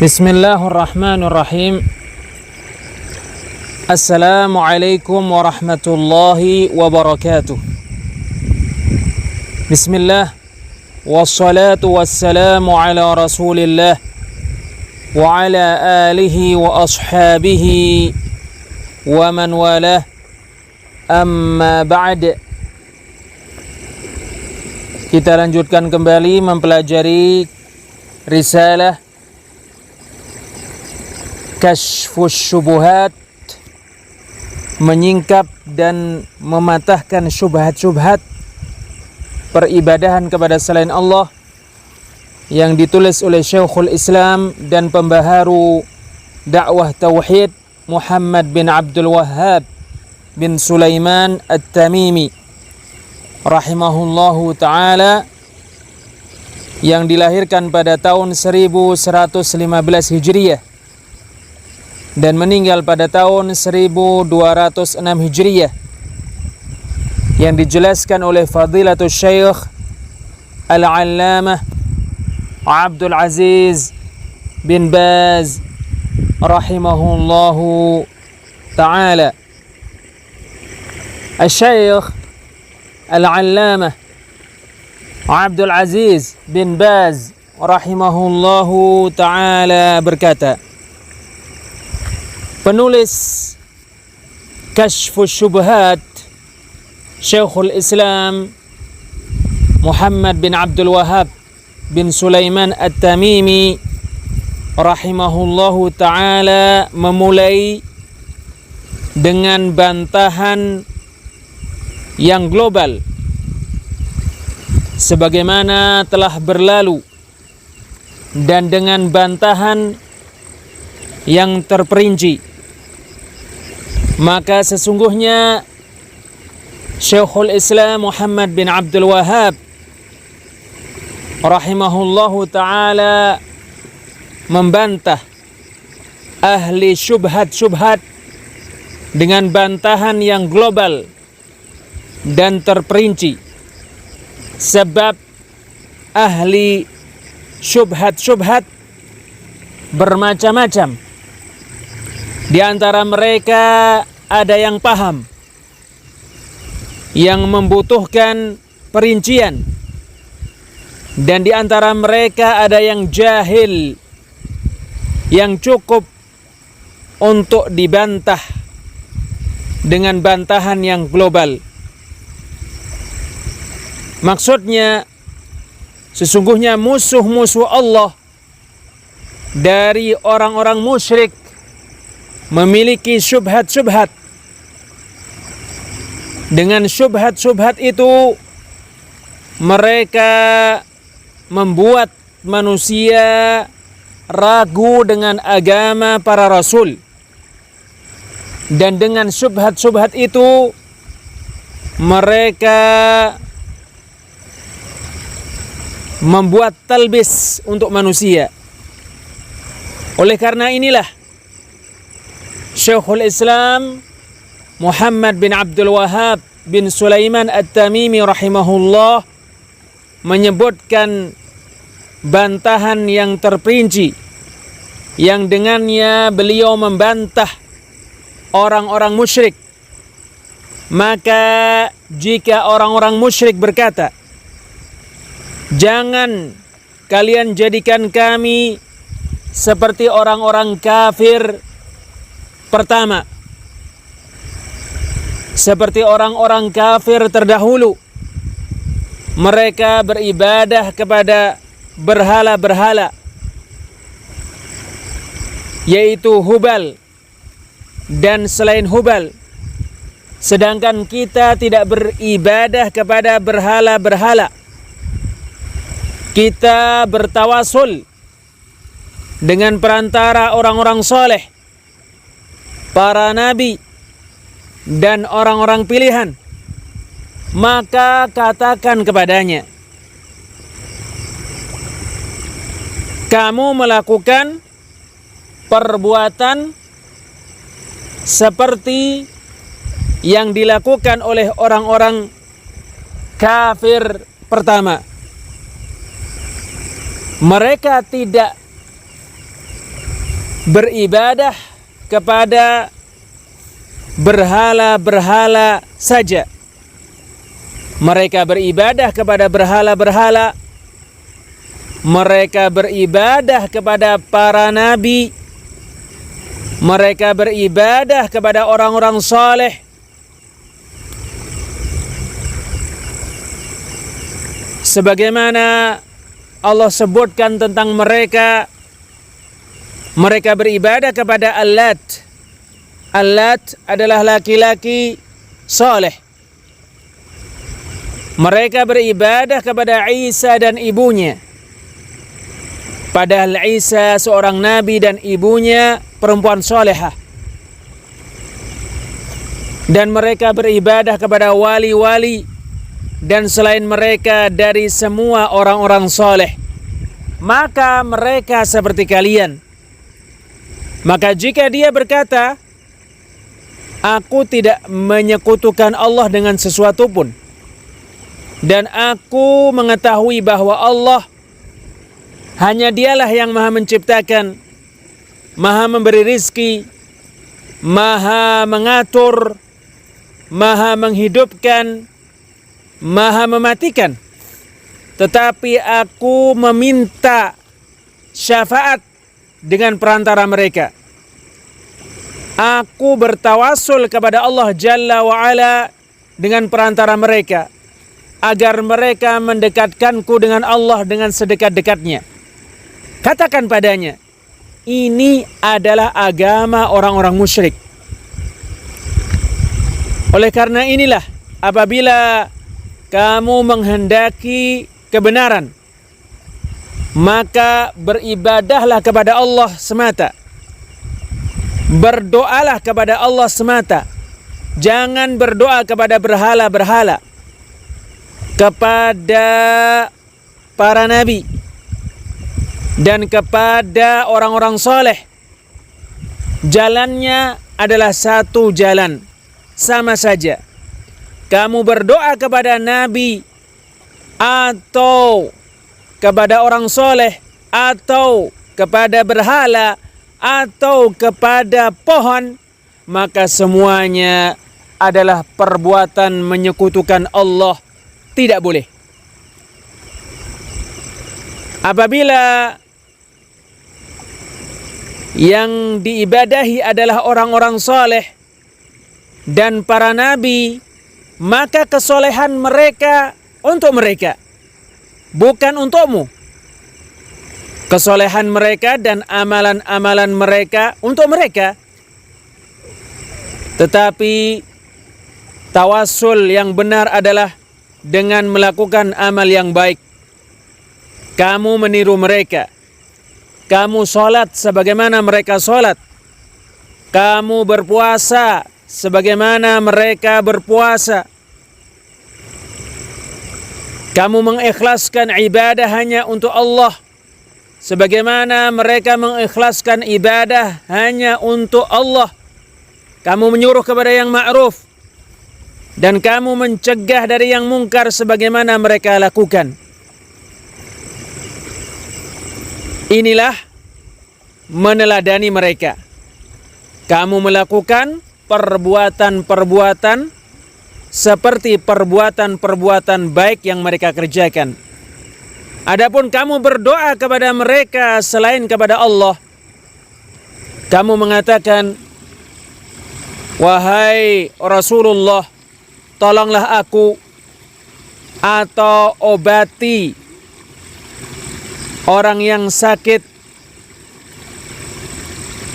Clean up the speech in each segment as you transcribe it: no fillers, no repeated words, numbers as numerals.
Bismillahirrahmanirrahim. Assalamualaikum warahmatullahi wabarakatuh. Bismillah. Wassalatu wassalamu ala rasulillah wa ala alihi wa ashabihi wa man walah. Amma ba'd. Kita lanjutkan kembali mempelajari risalah Kashfus Syubuhat, menyingkap dan mematahkan syubhat-syubhat peribadahan kepada selain Allah, yang ditulis oleh Syekhul Islam dan pembaharu dakwah tauhid Muhammad bin Abdul Wahhab bin Sulaiman At-Tamimi rahimahullahu ta'ala, yang dilahirkan pada tahun 1115 Hijriyah dan meninggal pada tahun 1206 Hijriyah, yang dijelaskan oleh Fadilatul Syekh Al-Allamah Abdul Aziz bin Baz rahimahullahu ta'ala. Al-Syekh Al-Allamah Abdul Aziz bin Baz rahimahullahu ta'ala berkata, penulis Kashfus Syubhat, Syekhul Islam Muhammad bin Abdul Wahhab bin Sulaiman At-Tamimi rahimahullahu ta'ala memulai dengan bantahan yang global sebagaimana telah berlalu, dan dengan bantahan yang terperinci. Maka sesungguhnya Syekhul Islam Muhammad bin Abdul Wahhab rahimahullahu ta'ala membantah ahli syubhat-syubhat dengan bantahan yang global dan terperinci. Sebab ahli syubhat-syubhat bermacam-macam. Di antara mereka ada yang paham, yang membutuhkan perincian, dan di antara mereka ada yang jahil, yang cukup untuk dibantah dengan bantahan yang global. Maksudnya, sesungguhnya musuh-musuh Allah dari orang-orang musyrik memiliki syubhat-syubhat. Dengan syubhat-syubhat itu mereka membuat manusia ragu dengan agama para rasul. Dan dengan syubhat-syubhat itu mereka membuat talbis untuk manusia. Oleh karena inilah Syekhul Islam Muhammad bin Abdul Wahhab bin Sulaiman At-Tamimi rahimahullah menyebutkan bantahan yang terperinci, yang dengannya beliau membantah orang-orang musyrik. Maka jika orang-orang musyrik berkata, jangan kalian jadikan kami seperti orang-orang kafir pertama, seperti orang-orang kafir terdahulu. Mereka beribadah kepada berhala-berhala, yaitu Hubal dan selain Hubal. Sedangkan kita tidak beribadah kepada berhala-berhala. Kita bertawasul dengan perantara orang-orang soleh, para nabi dan orang-orang pilihan. Maka katakan kepadanya, kamu melakukan perbuatan seperti yang dilakukan oleh orang-orang kafir pertama. Mereka tidak beribadah kepada berhala-berhala saja. Mereka beribadah kepada berhala-berhala. Mereka beribadah kepada para nabi. Mereka beribadah kepada orang-orang saleh. Sebagaimana Allah sebutkan tentang mereka, mereka beribadah kepada Al-Lat. Al-Lat adalah laki-laki saleh. Mereka beribadah kepada Isa dan ibunya. Padahal Isa seorang nabi dan ibunya perempuan solehah. Dan mereka beribadah kepada wali-wali dan selain mereka dari semua orang-orang soleh. Maka mereka seperti kalian. Maka jika dia berkata, aku tidak menyekutukan Allah dengan sesuatu pun, dan aku mengetahui bahwa Allah hanya dialah yang maha menciptakan, maha memberi rizki, maha mengatur, maha menghidupkan, maha mematikan. Tetapi aku meminta syafaat dengan perantara mereka. Aku bertawassul kepada Allah Jalla wa'ala dengan perantara mereka, agar mereka mendekatkanku dengan Allah dengan sedekat-dekatnya. Katakan padanya, ini adalah agama orang-orang musyrik. Oleh karena inilah, apabila kamu menghendaki kebenaran, maka beribadahlah kepada Allah semata. Berdoalah kepada Allah semata. Jangan berdoa kepada berhala-berhala, kepada para nabi, dan kepada orang-orang soleh. Jalannya adalah satu jalan, sama saja. Kamu berdoa kepada nabi, atau kepada orang soleh, atau kepada berhala, atau kepada pohon, maka semuanya adalah perbuatan menyekutukan Allah. Tidak boleh. Apabila yang diibadahi adalah orang-orang soleh dan para nabi, maka kesolehan mereka untuk mereka, bukan untukmu. Kesolehan mereka dan amalan-amalan mereka untuk mereka. Tetapi tawassul yang benar adalah dengan melakukan amal yang baik. Kamu meniru mereka. Kamu sholat sebagaimana mereka sholat. Kamu berpuasa sebagaimana mereka berpuasa. Kamu mengikhlaskan ibadah hanya untuk Allah, sebagaimana mereka mengikhlaskan ibadah hanya untuk Allah. Kamu menyuruh kepada yang ma'ruf, dan kamu mencegah dari yang mungkar sebagaimana mereka lakukan. Inilah meneladani mereka. Kamu melakukan perbuatan-perbuatan seperti perbuatan-perbuatan baik yang mereka kerjakan. Adapun kamu berdoa kepada mereka selain kepada Allah, kamu mengatakan, wahai Rasulullah, tolonglah aku atau obati orang yang sakit,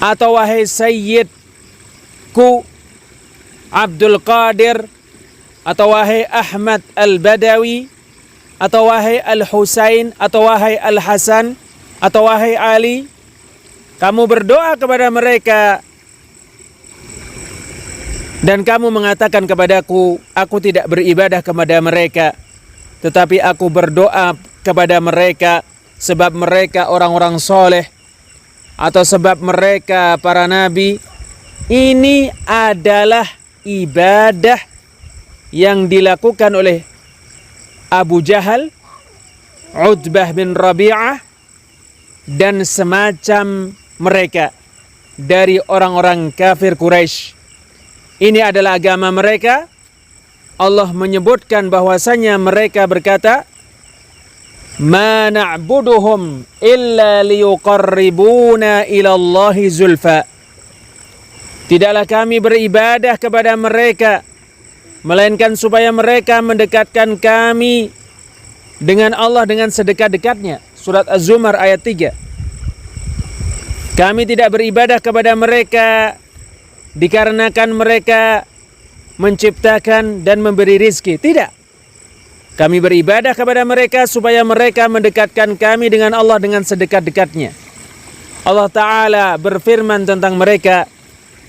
atau wahai Sayyidku Abdul Qadir, atau wahai Ahmad Al-Badawi, atau wahai Al-Husain, atau wahai Al-Hasan, atau wahai Ali. Kamu berdoa kepada mereka dan kamu mengatakan kepadaku, aku tidak beribadah kepada mereka, tetapi aku berdoa kepada mereka sebab mereka orang-orang soleh, atau sebab mereka para nabi. Ini adalah ibadah yang dilakukan oleh Abu Jahal, Utbah bin Rabi'ah, dan semacam mereka. dari orang-orang kafir Quraisy. Ini adalah agama mereka. Allah menyebutkan bahwasanya mereka berkata, "Ma na'buduhum illa liyuqarribuna ila Allahi zulfa." Tidaklah kami beribadah kepada mereka melainkan supaya mereka mendekatkan kami dengan Allah dengan sedekat-dekatnya. Surat Az-Zumar ayat 3. Kami tidak beribadah kepada mereka dikarenakan mereka menciptakan dan memberi rizki. Tidak. Kami beribadah kepada mereka supaya mereka mendekatkan kami dengan Allah dengan sedekat-dekatnya. Allah Ta'ala berfirman tentang mereka,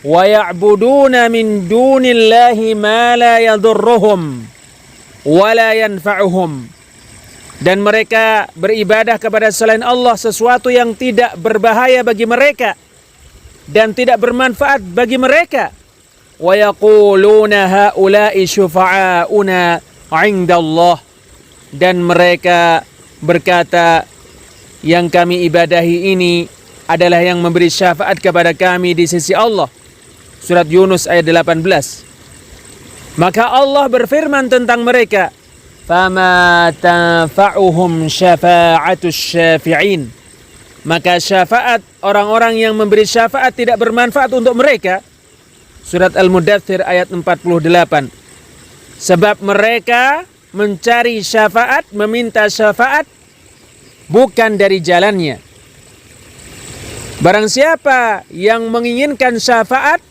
wa ya'buduna min dunillahi ma la yadurruhum wa la yanfa'uhum. Dan mereka beribadah kepada selain Allah sesuatu yang tidak berbahaya bagi mereka dan tidak bermanfaat bagi mereka. Wa yaquluna haula'i syufa'auna 'indallah. Dan mereka berkata, yang kami ibadahi ini adalah yang memberi syafaat kepada kami di sisi Allah. Surat Yunus ayat 18. Maka Allah berfirman tentang mereka, fama tanfa'uhum syafa'atus syafi'in. Maka syafaat orang-orang yang memberi syafaat tidak bermanfaat untuk mereka. Surat Al-Mudaththir ayat 48. Sebab mereka mencari syafaat, meminta syafaat bukan dari jalannya. Barang siapa yang menginginkan syafaat,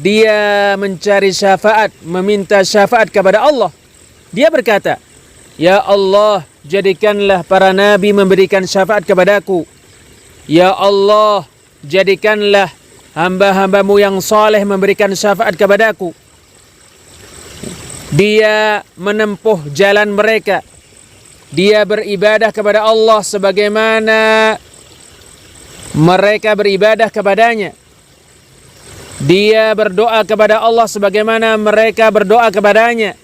dia mencari syafaat, meminta syafaat kepada Allah. Dia berkata, ya Allah, jadikanlah para nabi memberikan syafaat kepadaku. Ya Allah, jadikanlah hamba-hambamu yang saleh memberikan syafaat kepadaku. Dia menempuh jalan mereka. Dia beribadah kepada Allah sebagaimana mereka beribadah kepadanya. Dia berdoa kepada Allah sebagaimana mereka berdoa kepadanya.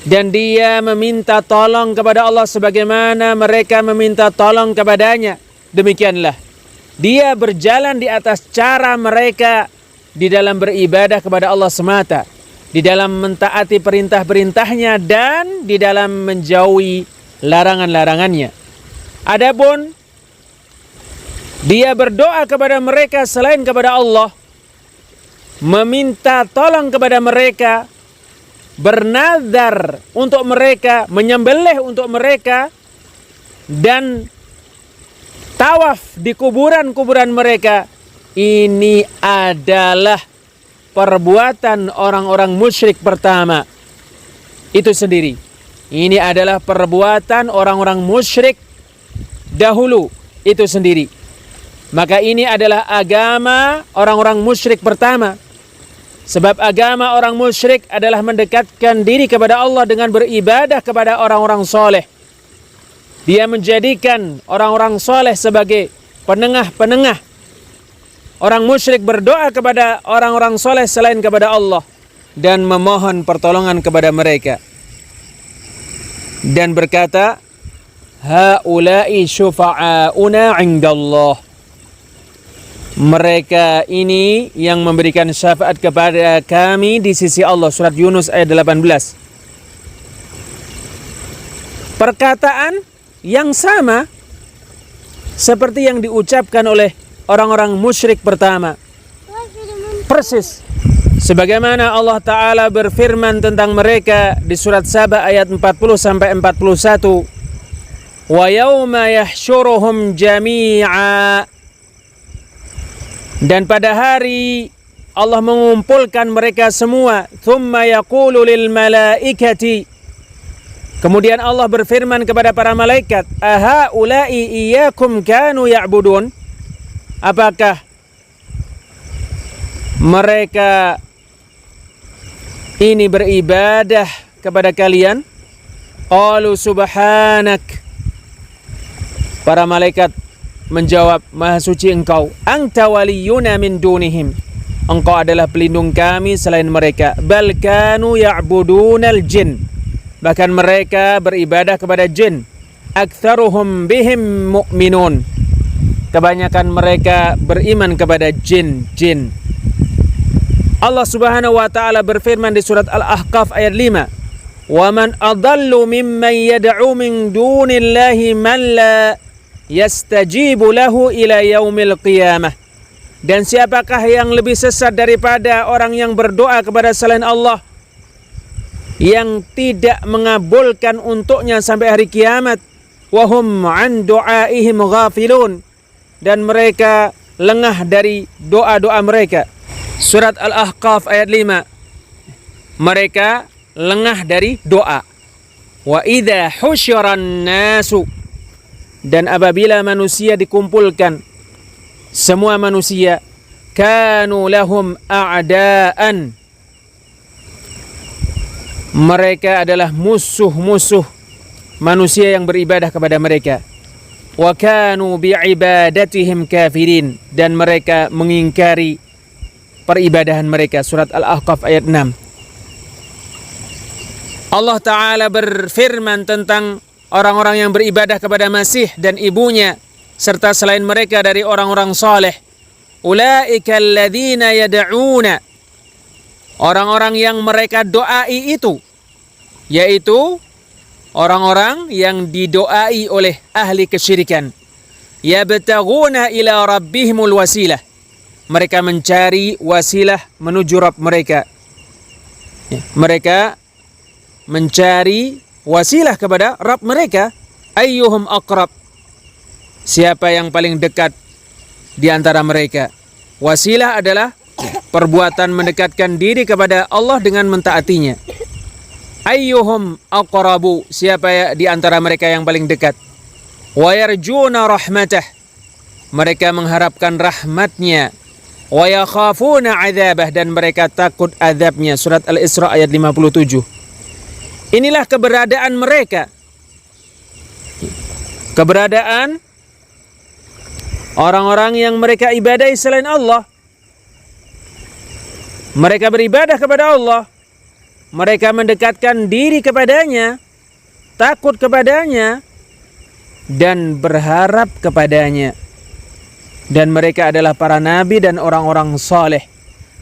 Dan dia meminta tolong kepada Allah sebagaimana mereka meminta tolong kepadanya. Demikianlah dia berjalan di atas cara mereka di dalam beribadah kepada Allah semata, di dalam mentaati perintah-perintahnya dan di dalam menjauhi larangan-larangannya. Adapun dia berdoa kepada mereka selain kepada Allah, meminta tolong kepada mereka, bernazar untuk mereka, menyembelih untuk mereka, dan tawaf di kuburan-kuburan mereka. Ini adalah perbuatan orang-orang musyrik pertama itu sendiri. Ini adalah perbuatan orang-orang musyrik dahulu itu sendiri. Maka ini adalah agama orang-orang musyrik pertama. Sebab agama orang musyrik adalah mendekatkan diri kepada Allah dengan beribadah kepada orang-orang soleh. Dia menjadikan orang-orang soleh sebagai penengah-penengah. Orang musyrik berdoa kepada orang-orang soleh selain kepada Allah dan memohon pertolongan kepada mereka. Dan berkata, haula'i syufa'auna 'indallah. Mereka ini yang memberikan syafaat kepada kami di sisi Allah. Surat Yunus ayat 18. Perkataan yang sama seperti yang diucapkan oleh orang-orang musyrik pertama. Persis sebagaimana Allah Ta'ala berfirman tentang mereka di surat Saba ayat 40-41. Wa yawma yahsyuruhum jami'a. Dan pada hari Allah mengumpulkan mereka semua. Thumma yaqulu lil malaikati. Kemudian Allah berfirman kepada para malaikat, ahaula'i iyyakum kanu ya'budun. Apakah mereka ini beribadah kepada kalian? Qalu subhanak. Para malaikat menjawab, maha suci engkau. Anta waliyuna min dunihim. Engkau adalah pelindung kami selain mereka. Bal kanu ya'budunal jin. Bahkan mereka beribadah kepada jin. Aktsaruhum bihim mu'minun. kebanyakan mereka beriman kepada jin-jin. Allah Subhanahu wa taala berfirman di surat Al-Ahqaf ayat 5, "Wa man adallu mimman yad'u min dunillahi man la yastajibu lahu ila yaumil qiyamah." Dan siapakah yang lebih sesat daripada orang yang berdoa kepada selain Allah, yang tidak mengabulkan untuknya sampai hari kiamat. Wahum an du'aihim ghafilun, dan mereka lengah dari doa-doa mereka. Surat Al-Ahqaf ayat 5. Mereka lengah dari doa. Wa idza husyiran nasu, dan apabila manusia dikumpulkan, semua manusia, kanu lahum a'daan, mereka adalah musuh-musuh manusia yang beribadah kepada mereka. Wa kanu bi'ibadatihim kafirin, dan mereka mengingkari peribadahan mereka. Surat Al-Ahqaf ayat 6. Allah Ta'ala berfirman tentang orang-orang yang beribadah kepada Masih dan ibunya serta selain mereka dari orang-orang saleh. Ulaika alladzina yad'una, orang-orang yang mereka doai itu, yaitu orang-orang yang didoai oleh ahli kesyirikan. Yabtaghuna ila rabbihimul wasilah, mereka mencari wasilah menuju Rabb mereka. Mereka mencari wasilah kepada Rabb mereka. Ayyuhum aqrab, siapa yang paling dekat di antara mereka. Wasilah adalah perbuatan mendekatkan diri kepada Allah dengan mentaatinya. Ayyuhum aqrabu, siapa di antara mereka yang paling dekat. Wa yarjuna rahmatah, mereka mengharapkan rahmatnya. Wa yakhafuna adzabah, dan mereka takut azabnya. Surat Al-Isra ayat 57. Inilah keberadaan mereka, keberadaan orang-orang yang mereka ibadahi selain Allah. Mereka beribadah kepada Allah, mereka mendekatkan diri kepadanya, takut kepadanya, dan berharap kepadanya. Dan mereka adalah para nabi dan orang-orang saleh.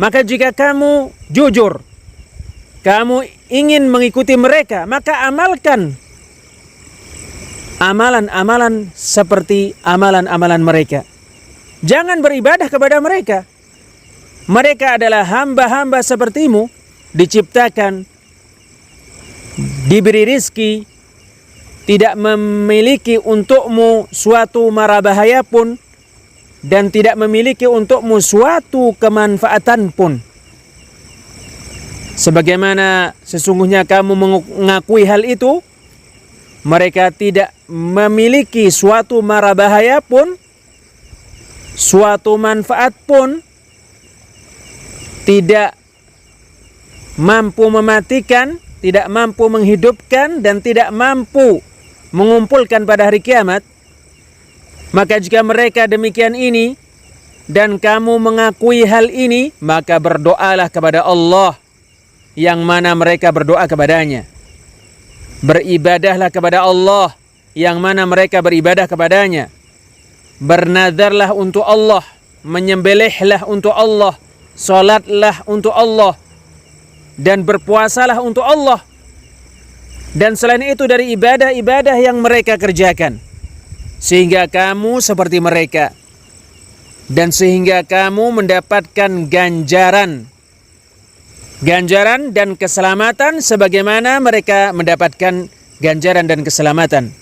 Maka jika kamu jujur, kamu ingin mengikuti mereka, maka amalkan amalan-amalan seperti amalan-amalan mereka. Jangan beribadah kepada mereka. Mereka adalah hamba-hamba sepertimu, diciptakan, diberi rizki, tidak memiliki untukmu suatu mara bahaya pun, dan tidak memiliki untukmu suatu kemanfaatan pun. Sebagaimana sesungguhnya kamu mengakui hal itu, mereka tidak memiliki suatu mara bahaya pun, suatu manfaat pun, tidak mampu mematikan, tidak mampu menghidupkan, dan tidak mampu mengumpulkan pada hari kiamat. Maka jika mereka demikian ini dan kamu mengakui hal ini, maka berdoalah kepada Allah yang mana mereka berdoa kepadanya. Beribadahlah kepada Allah yang mana mereka beribadah kepadanya. Bernadarlah untuk Allah, menyembelihlah untuk Allah, salatlah untuk Allah, dan berpuasalah untuk Allah. Dan selain itu dari ibadah-ibadah yang mereka kerjakan, sehingga kamu seperti mereka, dan sehingga kamu mendapatkan ganjaran dan keselamatan sebagaimana mereka mendapatkan ganjaran dan keselamatan.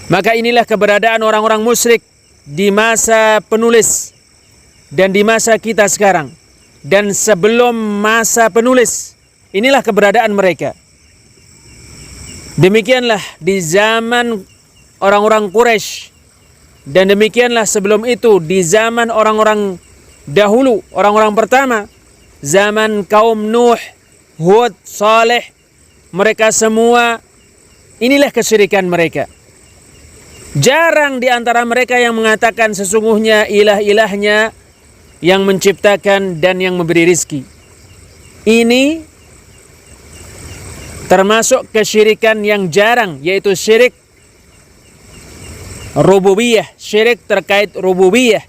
Maka inilah keberadaan orang-orang musyrik di masa penulis dan di masa kita sekarang, dan sebelum masa penulis. Inilah keberadaan mereka. Demikianlah di zaman orang-orang Quraisy, dan demikianlah sebelum itu di zaman orang-orang dahulu, orang-orang pertama, zaman kaum Nuh, Hud, Saleh. Mereka semua, inilah kesyirikan mereka. Jarang di antara mereka yang mengatakan sesungguhnya ilah-ilahnya yang menciptakan dan yang memberi rizki. Ini termasuk kesyirikan yang jarang, yaitu syirik rububiyah, syirik terkait rububiyah.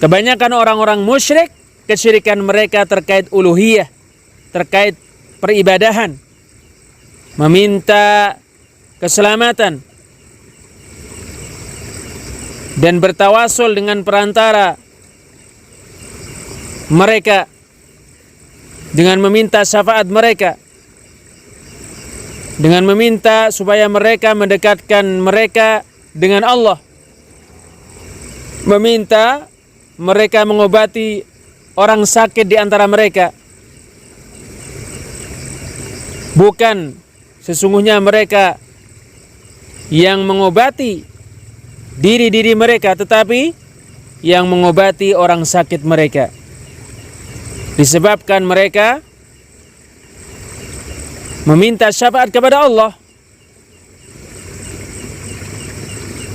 Kebanyakan orang-orang musyrik, kesyirikan mereka terkait uluhiyah, terkait peribadahan, meminta keselamatan dan bertawasul dengan perantara mereka, dengan meminta syafaat mereka, dengan meminta supaya mereka mendekatkan mereka dengan Allah, meminta mereka mengobati orang sakit di antara mereka. Bukan sesungguhnya mereka yang mengobati diri-diri mereka, tetapi yang mengobati orang sakit mereka. Disebabkan mereka meminta syafaat kepada Allah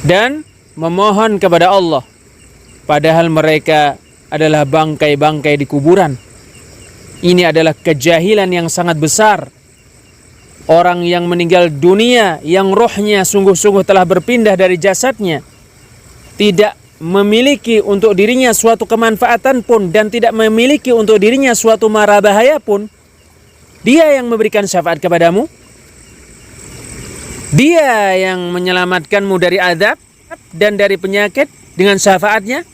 dan memohon kepada Allah, padahal mereka adalah bangkai-bangkai di kuburan. Ini adalah kejahilan yang sangat besar. Orang yang meninggal dunia, yang rohnya sungguh-sungguh telah berpindah dari jasadnya, tidak memiliki untuk dirinya suatu kemanfaatan pun dan tidak memiliki untuk dirinya suatu mara bahaya pun, dia yang memberikan syafaat kepadamu, dia yang menyelamatkanmu dari azab dan dari penyakit dengan syafaatnya.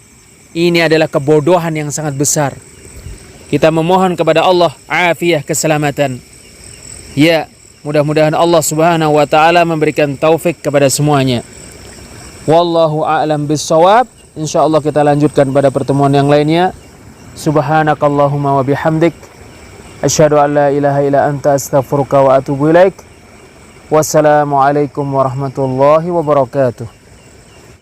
Ini adalah kebodohan yang sangat besar. Kita memohon kepada Allah afiah, keselamatan. Ya, mudah-mudahan Allah Subhanahu wa taala memberikan taufik kepada semuanya. Wallahu a'lam bissawab. Insyaallah kita lanjutkan pada pertemuan yang lainnya. Subhanakallahumma wa bihamdik, asyhadu an la ilaha illa anta, astaghfiruka wa atubu ilaik. Wassalamualaikum warahmatullahi wabarakatuh.